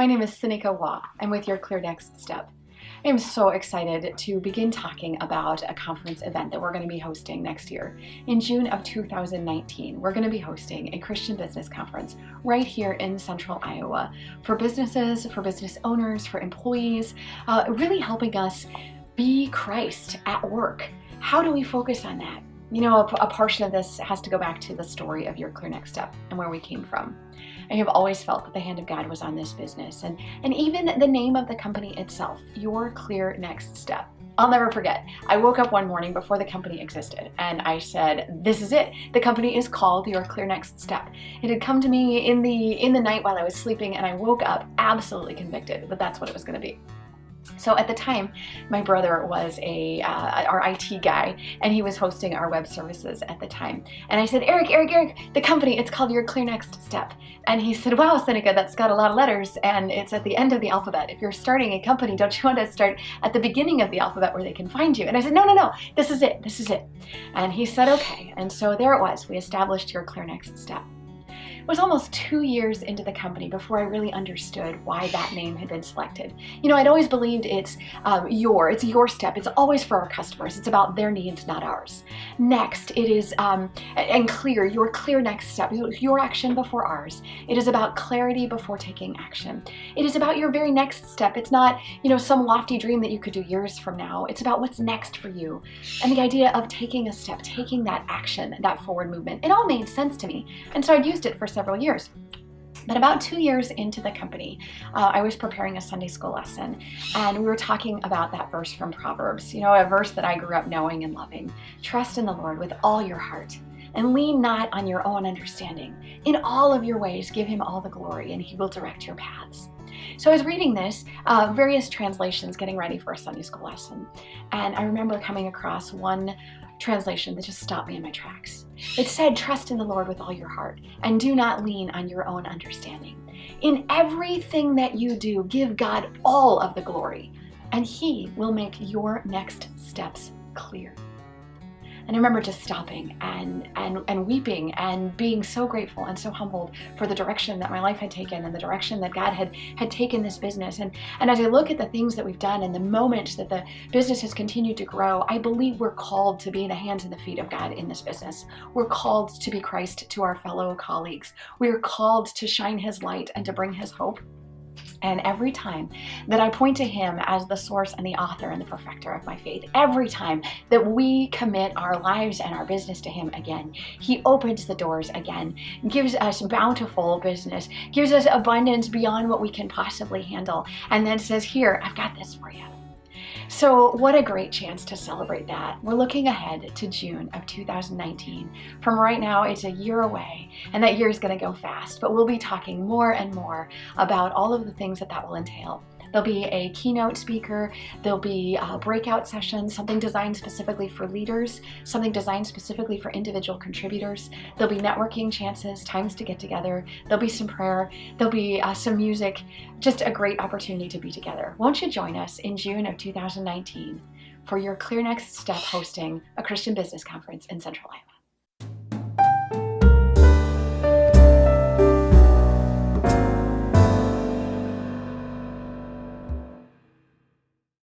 My name is Seneca Waugh. I'm with Your Clear Next Step. I am so excited to begin talking about a conference event that we're going to be hosting next year. In June of 2019, we're going to be hosting a Christian business conference right here in central Iowa for businesses, for business owners, for employees, really helping us be Christ at work. How do we focus on that? You know, a portion of this has to go back to the story of Your Clear Next Step and where we came from. I have always felt that the hand of God was on this business, and even the name of the company itself, Your Clear Next Step. I'll never forget. I woke up one morning before the company existed and I said, this is it. The company is called Your Clear Next Step. It had come to me in the night while I was sleeping, and I woke up absolutely convicted that that's what it was going to be. So at the time, my brother was our IT guy, and he was hosting our web services at the time. And I said, Eric, the company, it's called Your Clear Next Step. And he said, wow, Seneca, that's got a lot of letters, and it's at the end of the alphabet. If you're starting a company, don't you want to start at the beginning of the alphabet where they can find you? And I said, no, this is it. And he said, okay. And so there it was. We established Your Clear Next Step. It was almost 2 years into the company before I really understood why that name had been selected. You know, I'd always believed it's your step. It's always for our customers. It's about their needs, not ours. Next, it is, and clear, your clear next step, your action before ours. It is about clarity before taking action. It is about your very next step. It's not, you know, some lofty dream that you could do years from now. It's about what's next for you. And the idea of taking a step, taking that action, that forward movement, it all made sense to me. And so I'd used it for several years. But about 2 years into the company, I was preparing a Sunday school lesson, and we were talking about that verse from Proverbs, you know, a verse that I grew up knowing and loving. Trust in the Lord with all your heart, and lean not on your own understanding. In all of your ways, give him all the glory, and he will direct your paths. So I was reading this, various translations, getting ready for a Sunday school lesson, and I remember coming across one translation that just stopped me in my tracks. It said, trust in the Lord with all your heart, and do not lean on your own understanding. In everything that you do, give God all of the glory, and he will make your next steps clear. And I remember just stopping and weeping and being so grateful and so humbled for the direction that my life had taken and the direction that God had taken this business. And as I look at the things that we've done and the moment that the business has continued to grow, I believe we're called to be the hands and the feet of God in this business. We're called to be Christ to our fellow colleagues. We're called to shine his light and to bring his hope. And every time that I point to him as the source and the author and the perfecter of my faith, every time that we commit our lives and our business to him again, he opens the doors again, gives us bountiful business, gives us abundance beyond what we can possibly handle, and then says, here, I've got this for you. So what a great chance to celebrate that. We're looking ahead to June of 2019. From right now, it's a year away, and that year is going to go fast, but we'll be talking more and more about all of the things that will entail. There'll be a keynote speaker, there'll be breakout sessions, something designed specifically for leaders, something designed specifically for individual contributors. There'll be networking chances, times to get together, there'll be some prayer, there'll be some music, just a great opportunity to be together. Won't you join us in June of 2019 for Your Clear Next Step hosting a Christian business conference in Central Iowa?